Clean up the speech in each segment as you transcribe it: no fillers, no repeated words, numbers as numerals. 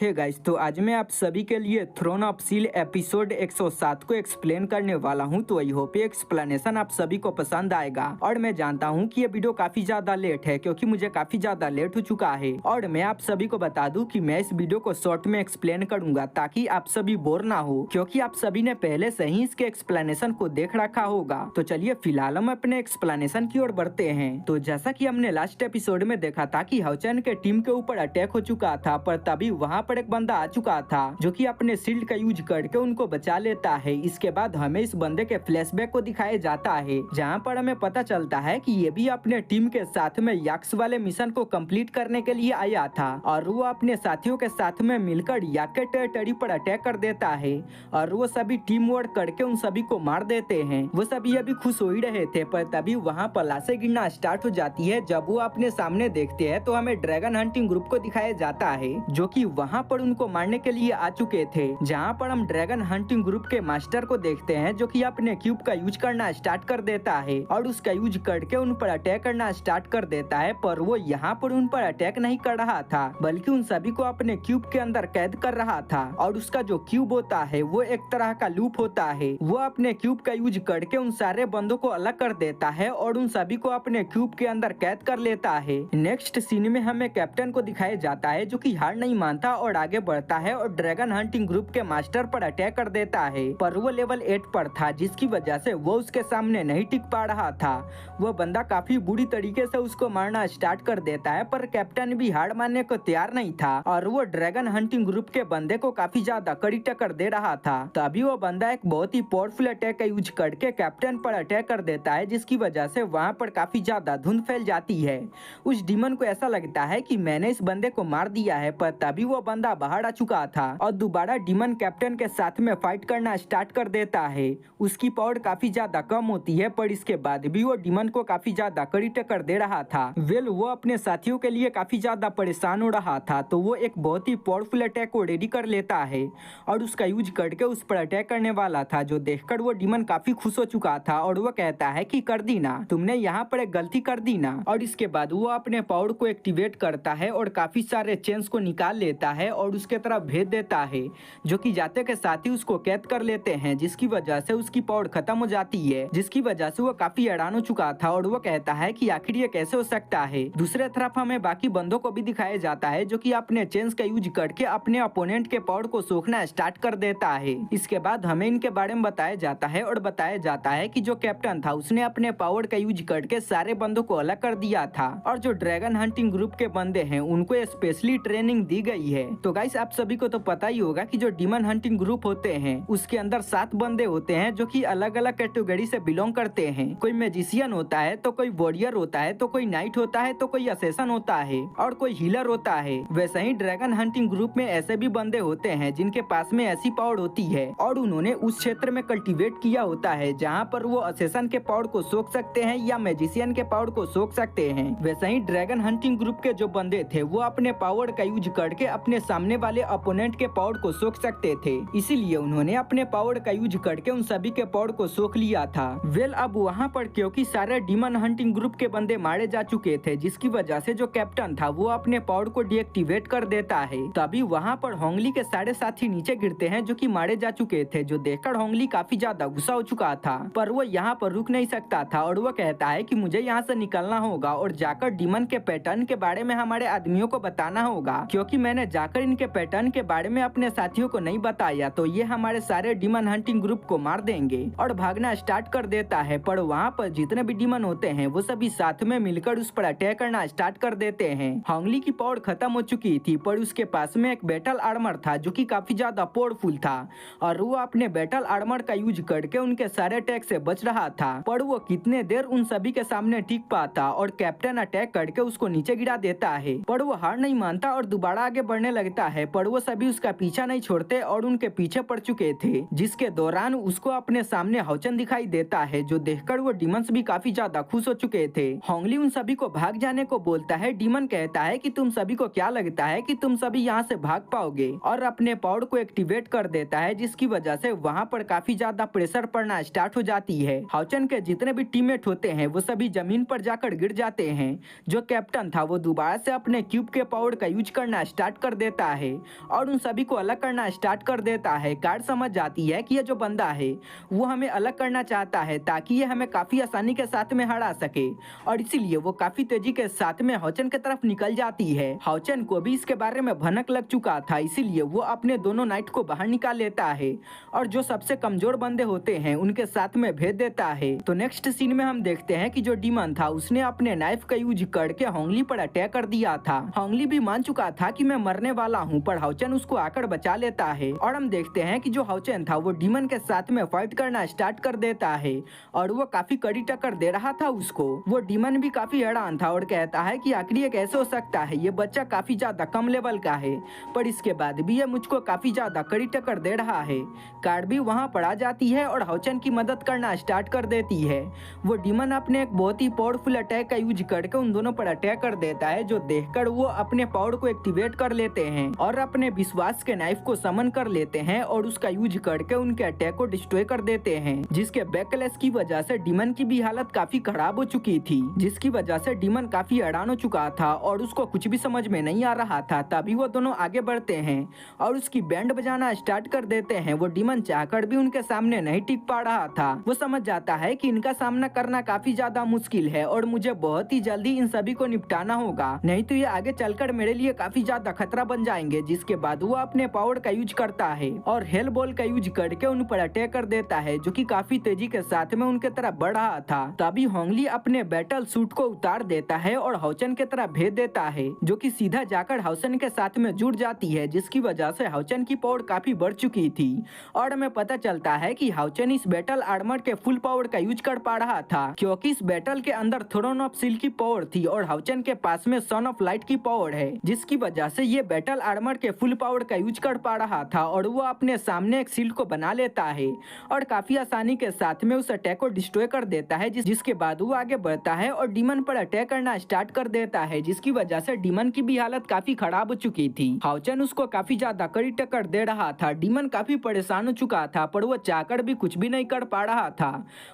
Hey guys, तो आज मैं आप सभी के लिए थ्रोन ऑफ सील एपिसोड 107 को एक्सप्लेन करने वाला हूं। तो आई होप ये एक्सप्लेनेशन आप सभी को पसंद आएगा। और मैं जानता हूं कि ये वीडियो काफी ज्यादा लेट है क्योंकि मुझे काफी ज्यादा लेट हो चुका है। और मैं आप सभी को बता दूं कि मैं इस वीडियो को शॉर्ट में एक्सप्लेन करूंगा ताकि आप सभी बोर ना हो, क्योंकि आप सभी ने पहले से ही इसके एक्सप्लेनेशन को देख रखा होगा। तो चलिए फिलहाल हम अपने एक्सप्लेनेशन की ओर बढ़ते हैं। तो जैसा कि हमने लास्ट एपिसोड में देखा था कि हाउचेन के टीम के ऊपर अटैक हो चुका था, पर तभी वहाँ पर एक बंदा आ चुका था जो कि अपने शील्ड का यूज करके उनको बचा लेता है। इसके बाद हमें इस बंदे के फ्लैशबैक को दिखाया जाता है, जहाँ पर हमें पता चलता है कि ये भी अपने टीम के साथ में याक्स वाले मिशन को कंप्लीट करने के लिए आया था और वो अपने साथियों के साथ में मिलकर याक के टेरिटरी पर अटैक कर देता है और वो सभी टीम वर्क करके उन सभी को मार देते हैं। वो सभी अभी खुश हो ही रहे थे, पर तभी वहाँ पर लाशें गिरना स्टार्ट हो जाती है। जब वो अपने सामने देखते हैं तो हमें ड्रैगन हंटिंग ग्रुप को दिखाया जाता है जो कि वहाँ पर उनको मारने के लिए आ चुके थे। जहाँ पर हम ड्रैगन हंटिंग ग्रुप के मास्टर को देखते हैं जो कि अपने क्यूब का यूज करना स्टार्ट कर देता है और उसका यूज करके उन पर अटैक करना स्टार्ट कर देता है। पर वो यहाँ पर उन पर अटैक नहीं कर रहा था, बल्कि उन सभी को अपने क्यूब के अंदर कैद कर रहा था। और उसका जो क्यूब होता है वो एक तरह का लूप होता है। वो अपने क्यूब का यूज करके उन सारे बंदों को अलग कर देता है और उन सभी को अपने क्यूब के अंदर कैद कर लेता है। नेक्स्ट सीन में हमें कैप्टन को दिखाया जाता है जो कि हार नहीं मानता और आगे बढ़ता है और ड्रैगन हंटिंग ग्रुप के मास्टर पर अटैक कर देता है। पर वो लेवल 8 पर था, जिसकी वजह से वो उसके सामने नहीं टिक पा रहा था। वो बंदा काफी बुरी तरीके से उसको मारना स्टार्ट कर देता है, पर कैप्टन भी हार मानने को तैयार नहीं था और वो ड्रैगन हंटिंग ग्रुप के बंदे को काफी ज्यादा कड़ी टक्कर दे रहा था। तभी वो बंदा एक बहुत ही पावरफुल अटैक का यूज करके कैप्टन पर अटैक कर देता है, जिसकी वजह से वहाँ पर काफी ज्यादा धुंध फैल जाती है। उस डीमन को ऐसा लगता है कि मैंने इस बंदे को मार दिया है, पर तभी वो बंदा बाहर आ चुका था और दोबारा डीमन कैप्टन के साथ में फाइट करना स्टार्ट कर देता है। उसकी पावर काफी ज्यादा कम होती है, पर इसके बाद भी वो डीमन को काफी ज्यादा कड़ी टक्कर दे रहा था। वो अपने साथियों के लिए काफी ज्यादा परेशान हो रहा था, तो वो एक बहुत ही पावरफुल अटैक को रेडी कर लेता है और उसका यूज करके उस पर अटैक करने वाला था, जो देखकर वो डीमन काफी खुश हो चुका था और वो कहता है कि कर दी ना, तुमने यहाँ पर एक गलती कर दी ना। और इसके बाद वो अपने पावर को एक्टिवेट करता है और काफी सारे चेन्स को निकाल लेता है और उसके तरफ भेज देता है, जो कि जाते के साथ ही उसको कैद कर लेते हैं, जिसकी वजह से उसकी पावर खत्म हो जाती है, जिसकी वजह से वो काफी हैरान हो चुका था और वो कहता है कि आखिर ये कैसे हो सकता है। दूसरे तरफ हमें बाकी बंदों को भी दिखाया जाता है जो कि अपने चेन्स का यूज करके अपने अपोनेंट के पावर को सोखना स्टार्ट कर देता है। इसके बाद हमें इनके बारे में बताया जाता है और बताया जाता है कि जो कैप्टन था उसने अपने पावर का यूज करके सारे बंदों को अलग कर दिया था और जो ड्रैगन हंटिंग ग्रुप के बंदे हैं उनको स्पेशली ट्रेनिंग दी गई है। तो गाइस, आप सभी को तो पता ही होगा कि जो डीमन हंटिंग ग्रुप होते हैं उसके अंदर 7 बंदे होते हैं जो कि अलग अलग कैटेगरी से बिलोंग करते हैं। कोई मैजिशियन होता है, तो कोई वॉरियर होता है, तो कोई नाइट होता है, तो कोई असेसन होता है और कोई हीलर होता है। वैसे ही ड्रैगन हंटिंग ग्रुप में ऐसे भी बंदे होते हैं जिनके पास में ऐसी पावर होती है और उन्होंने उस क्षेत्र में कल्टीवेट किया होता है जहाँ पर वो असेसन के पावर को सोख सकते हैं या मैजिशियन के पावर को सोख सकते हैं। वैसे ही ड्रैगन हंटिंग ग्रुप के जो बंदे थे वो अपने पावर का यूज करके अपने सामने वाले अपोनेंट के पावर को सोख सकते थे, इसीलिए उन्होंने अपने पावर का यूज करके उन सभी के पावर को सोख लिया था। अब वहाँ पर क्योंकि सारे डीमन हंटिंग ग्रुप के बंदे मारे जा चुके थे, जिसकी वजह से जो कैप्टन था वो अपने पावर को डीएक्टिवेट कर देता है। तभी वहाँ पर होंगली के सारे साथी नीचे गिरते हैं जो कि मारे जा चुके थे, जो देखकर होंगली काफी ज्यादा गुस्सा हो चुका था, पर वो यहाँ पर रुक नहीं सकता था और वो कहता है कि मुझे यहाँ से निकलना होगा और जाकर डीमन के पैटर्न के बारे में हमारे आदमियों को बताना होगा, क्योंकि मैंने जाकर इनके पैटर्न के बारे में अपने साथियों को नहीं बताया तो ये हमारे सारे डीमन हंटिंग ग्रुप को मार देंगे। और भागना स्टार्ट कर देता है, पर वहाँ पर जितने भी डीमन होते हैं वो सभी साथ में मिलकर उस पर अटैक करना स्टार्ट कर देते हैं। होंगली की पावर खत्म हो चुकी थी, पर उसके पास में एक बैटल आर्मर था जो कि काफी ज्यादा पावरफुल था और वो अपने बैटल आर्मर का यूज करके उनके सारे अटैक से बच रहा था। पर वो कितने देर उन सभी के सामने टिक पाता और कैप्टन अटैक करके उसको नीचे गिरा देता है, पर वो हार नहीं मानता और दोबारा आगे बढ़ने लगता है। पर वो सभी उसका पीछा नहीं छोड़ते और उनके पीछे पड़ चुके थे, जिसके दौरान उसको अपने सामने हाउचेन दिखाई देता है, जो देखकर वो डीमंस भी काफी ज्यादा खुश हो चुके थे। होंगली उन सभी को भाग जाने को बोलता है। डीमन कहता है कि तुम सभी को क्या लगता है कि तुम सभी यहाँ से भाग पाओगे, और अपने पावर को एक्टिवेट कर देता है, जिसकी वजह से वहाँ पर काफी ज्यादा प्रेशर पड़ना स्टार्ट हो जाती है। हाउचेन के जितने भी टीममेट होते हैं वो सभी जमीन पर जाकर गिर जाते हैं। जो कैप्टन था वो दोबारा से अपने क्यूब के पावर का यूज करना स्टार्ट कर देता लेता है और उन सभी को अलग करना स्टार्ट कर देता है। कार्ड समझ जाती है कि ये जो बंदा है वो हमें अलग करना चाहता है ताकि ये हमें काफी आसानी के साथ में हरा सके और इसीलिए वो काफी तेजी के साथ में हाओचन की तरफ निकल जाती है। हाओचन को भी इसके बारे में भनक लग चुका था, इसीलिए वो अपने दोनों नाइट को बाहर निकाल लेता है और जो सबसे कमजोर बंदे होते हैं उनके साथ में भेज देता है। तो नेक्स्ट सीन में हम देखते हैं कि जो डीमन था उसने अपने नाइफ का यूज करके होंगली पर अटैक कर दिया था। होंगली भी मान चुका था कि मैं मरने वाला हूँ, पर हाओचन उसको आकर बचा लेता है और हम देखते हैं कि जो हाओचन था वो डीमन के साथ में फाइट करना स्टार्ट कर देता है और वो काफी कड़ी टक्कर दे रहा था उसको। वो डीमन भी काफी हैरान था और कहता है कि आखिर ये कैसे हो सकता है, ये बच्चा काफी ज्यादा कम लेवल का है पर इसके बाद भी ये मुझको काफी ज्यादा कड़ी टक्कर दे रहा है। कार्ड भी वहाँ पर आ जाती है और हाओचन की मदद करना स्टार्ट कर देती है। वो डीमन अपने एक बहुत ही पावरफुल अटैक का यूज करके उन दोनों पर अटैक कर देता है, जो देखकर वो अपने पावर को एक्टिवेट कर लेते हैं और अपने विश्वास के नाइफ को समन कर लेते हैं और उसका यूज करके उनके अटैक को डिस्ट्रॉय कर देते हैं, जिसके बैकलैश की वजह से डीमन की भी हालत काफी खराब हो चुकी थी, जिसकी वजह से डीमन काफी हैरान हो चुका था और उसको कुछ भी समझ में नहीं आ रहा था। तभी वो दोनों आगे बढ़ते हैं और उसकी बैंड बजाना स्टार्ट कर देते हैं। वो डीमन चाहकर भी उनके सामने नहीं टिक पा रहा था। वो समझ जाता है कि इनका सामना करना काफी ज्यादा मुश्किल है और मुझे बहुत ही जल्दी इन सभी को निपटाना होगा, नहीं तो ये आगे चलकर मेरे लिए काफी ज्यादा खतरा बन जाएंगे। जिसके बाद वो अपने पावर का यूज करता है और हेल बॉल का यूज करके उन पर अटैक कर देता है, जो कि काफी तेजी के साथ में उनके तरफ बढ़ रहा था। तभी होंगली अपने बैटल सूट को उतार देता है और हाओचन के तरफ भेज देता है, जो कि सीधा जाकर हाओचन के साथ में जुड़ जाती है, जिसकी वजह से हाओचन की पावर काफी बढ़ चुकी थी और हमें पता चलता है कि हाओचन इस बैटल आर्मर के फुल पावर का यूज कर पा रहा था, क्योंकि इस बैटल के अंदर थ्रोन ऑफ स्टील की पावर थी और हाओचन के पास में सन ऑफ लाइट की पावर है, जिसकी वजह से ये बैटल आर्मर के फुल पावर का यूज कर पा रहा था और वो अपने सामने एक शील्ड को बना लेता है और काफी आसानी के साथ में उस अटैक को डिस्ट्रॉय कर देता है, जिसके बाद वो आगे बढ़ता है और डीमन पर अटैक करना स्टार्ट कर देता है, जिसकी वजह से डीमन की भी हालत काफी खराब हो चुकी थी। हाओचन उसको काफी ज्यादा कड़ी टक्कर दे रहा था। डीमन काफी परेशान हो चुका था पर वो चाहकर भी कुछ भी नहीं कर पा रहा था।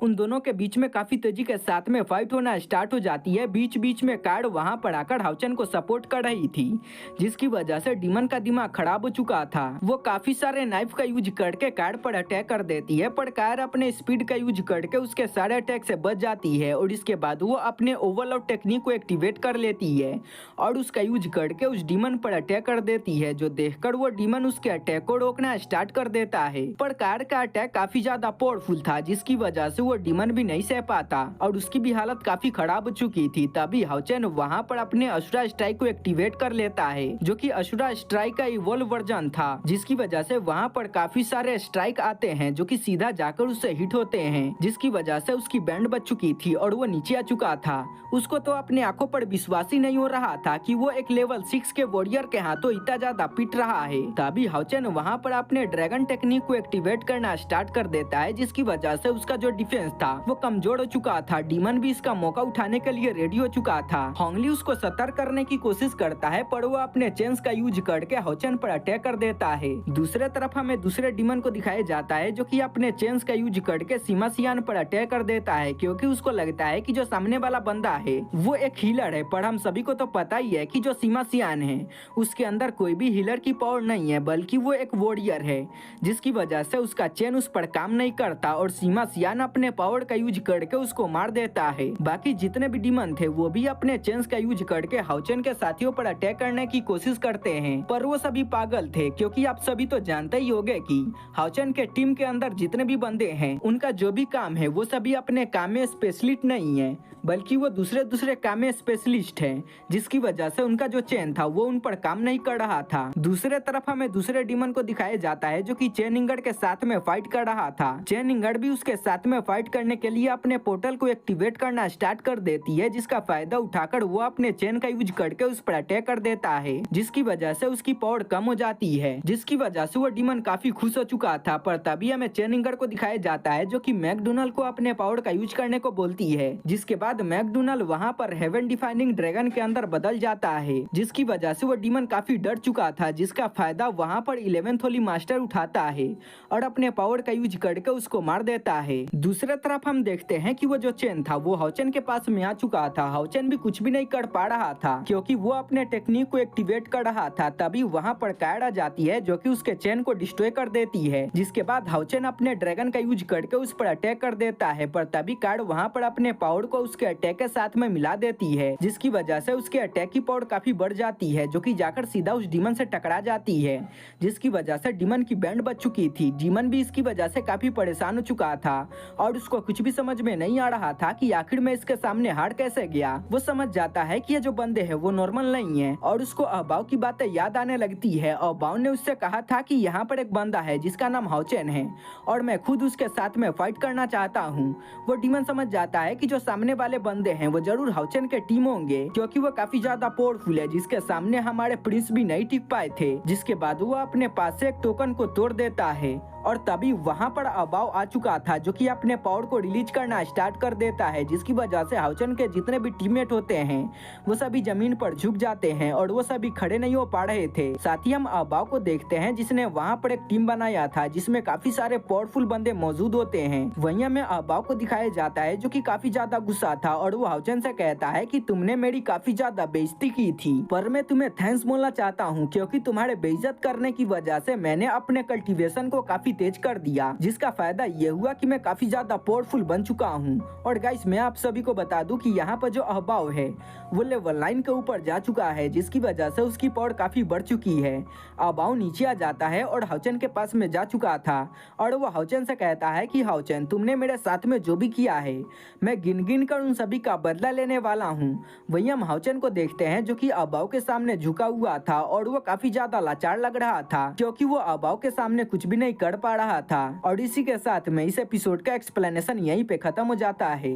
उन दोनों के बीच में काफी तेजी के साथ में फाइट होना स्टार्ट हो जाती है। बीच बीच में कार्ड वहां पर आकर हाओचन को सपोर्ट कर रही थी, जिसकी वजह से डीमन का दिमाग खराब हो चुका था। वो काफी सारे नाइफ का यूज करके कार्ड पर अटैक कर देती है, पर कार्ड अपने स्पीड का यूज करके उसके सारे अटैक से बच जाती है और इसके बाद वो अपने ओवरलोड टेक्निक को एक्टिवेट कर लेती है और उसका यूज करके उस डीमन पर अटैक कर देती है, जो देखकर वो डीमन उसके अटैक को रोकना स्टार्ट कर देता है। पर कार्ड का अटैक काफी ज्यादा पावरफुल था, जिसकी वजह से वो डीमन भी नहीं सह पाता और उसकी भी हालत काफी खराब हो चुकी थी। तभी हाओचन वहां पर अपने असुरा स्ट्राइक को एक्टिवेट कर लेता है, जो कि असुरा स्ट्राइक का इवोल्व वर्जन था, जिसकी वजह से वहां पर काफी सारे स्ट्राइक आते हैं जो कि सीधा जाकर उससे हिट होते हैं, जिसकी वजह से उसकी बैंड बच चुकी थी और वो नीचे आ चुका था। उसको तो अपने आंखों पर विश्वास ही नहीं हो रहा था कि वो एक लेवल 6 के वॉरियर के हाथों इतना ज्यादा पिट रहा है। तभी हाओचन वहां पर अपने ड्रैगन टेक्निक को एक्टिवेट करना स्टार्ट कर देता है, जिसकी वजह से उसका जो डिफेंस था वो कमजोर हो चुका था। डीमन भी इसका मौका उठाने के लिए रेडी हो चुका था। होंगली उसको सतर्क करने की कोशिश करता है, पर वो अपने चेंस का यूज करके हाओचन पर अटैक कर देता है। दूसरे तरफ हमें दूसरे डीमन को दिखाया जाता है, जो कि अपने चेंस का यूज करके सीमासियान पर अटैक कर देता है, क्योंकि उसको लगता है कि जो सामने वाला बंदा है वो एक हीलर है। पर हम सभी को तो पता ही है कि जो सीमासियान है उसके अंदर कोई भी हीलर की पावर नहीं है, बल्कि वो एक वॉरियर है, जिसकी वजह से उसका चेन उस पर काम नहीं करता और सीमासियान अपने पावर का यूज करके उसको मार देता है। बाकी जितने भी डीमन थे वो भी अपने चेंस का यूज करके हाओचन के साथियों पर अटैक करने की कोशिश करते हैं, पर वो सभी पागल थे, क्योंकि आप सभी तो जानते ही होंगे कि हाओचन के टीम के अंदर जितने भी बंदे हैं उनका जो भी काम है वो सभी अपने काम में स्पेशलिस्ट नहीं है, बल्कि वो दूसरे काम में स्पेशलिस्ट हैं, जिसकी वजह से उनका जो चेन था वो उन पर काम नहीं कर रहा था। दूसरे तरफ हमें दूसरे डीमन को दिखाया जाता है, जो कि चेनिंगड़ के साथ में फाइट कर रहा था। चेनिंगड़ भी उसके साथ में फाइट करने के लिए अपने पोर्टल को एक्टिवेट करना स्टार्ट कर देती है, जिसका फायदा उठाकर वो अपने चेन का यूज करके उस पर अटैक कर देता है, जिसकी वजह से उसकी पावर कम हो जाती है, जिसकी वजह से वो डीमन काफी खुश हो चुका था। पर तभी हमें चेनिंगड़ को दिखाया जाता है, जो कि मैकडोनल को अपने पावर का यूज करने को बोलती है, जिसके बाद मैकडोनल वहां पर हेवन डिफाइनिंग ड्रैगन के अंदर बदल जाता है, जिसकी वजह से वो डीमन काफी डर चुका था, जिसका फायदा वहां पर 11th होली मास्टर उठाता है और अपने पावर का यूज करके उसको मार देता है। दूसरे तरफ हम देखते हैं कि वो जो चेन था वो हाओचन के पास में आ चुका था। हाओचन भी कुछ भी नहीं कर पा रहा था, क्योंकि वो अपने टेक्निक को एक्टिवेट कर रहा था तभी वहाँ पर कायड आ जाती है जो कि उसके चेन को डिस्ट्रॉय कर देती है, जिसके बाद हाउचेन अपने ड्रैगन का यूज करके उस पर अटैक कर देता है, पर तभी कायड वहाँ पर अपने पावर को उसके अटैक के साथ में मिला देती है, जिसकी वजह से उसके अटैक की पावर काफी बढ़ जाती है, जो कि जाकर सीधा उस डीमन से टकरा जाती है, जिसकी वजह से डीमन की बैंड बच चुकी थी। डीमन भी इसकी वजह से काफी परेशान हो चुका था और उसको कुछ भी समझ में नहीं आ रहा था कि आखिर में इसके सामने हार कैसे गया। वो समझ जाता है कि ये जो बंदे हैं वो नॉर्मल नहीं है और उसको अहबाव की बातें याद आने लगती है। अहबाव ने उससे कहा था कि यहाँ पर एक बंदा है जिसका नाम हाउचेन है और मैं खुद उसके साथ में फाइट करना चाहता हूँ। वो डीमन समझ जाता है कि जो सामने वाले बंदे हैं वो जरूर हाउचेन के टीम होंगे, क्योंकि वो काफी ज्यादा पावरफुल है, जिसके सामने हमारे प्रिंस भी नहीं टिक पाए थे। जिसके बाद वो अपने पास से एक टोकन को तोड़ देता है और तभी वहां पर अबाव आ चुका था, जो कि अपने पावर को रिलीज करना स्टार्ट कर देता है, जिसकी वजह से हाउचेन के जितने भी टीममेट होते हैं वो सभी जमीन पर झुक जाते हैं और वो सभी खड़े नहीं हो पा रहे थे। साथ ही हम अबाव को देखते हैं जिसने वहां पर एक टीम बनाया था जिसमें काफी सारे पावरफुल बंदे मौजूद होते हैं। वहीं हमें अबाव को दिखाया जाता है जो कि काफी ज्यादा गुस्सा था और वो हाउचेन से कहता है कि तुमने मेरी काफी ज्यादा बेइज्जती की थी, पर मैं तुम्हें थैंक्स बोलना चाहता हूँ क्योंकि तुम्हारे बेइज्जत करने की वजह से मैंने अपने कल्टीवेशन को काफी तेज कर दिया, जिसका फायदा ये हुआ कि मैं काफी ज्यादा पावरफुल बन चुका हूँ। और गाइस मैं आप सभी को बता दूं कि यहाँ पर जो अहबाव है वो लेवल 9 के ऊपर जा चुका है, जिसकी वजह से उसकी पावर काफी बढ़ चुकी है। अहबाव नीचे आ जाता है और हाउचेन के पास में जा चुका था और वो हाउचेन से कहता है कि हाउचेन तुमने मेरे साथ में जो भी किया है मैं गिन गिन कर उन सभी का बदला लेने वाला हूँ। वहीं हम हाउचेन को देखते हैं जो कि अहबाव के सामने झुका हुआ था और वो काफी ज्यादा लाचार लग रहा था क्योंकि वो अहबाव के सामने कुछ भी नहीं कर पा रहा था। और इसी के साथ में इस एपिसोड का एक्सप्लेनेशन यहीं पे खत्म हो जाता है।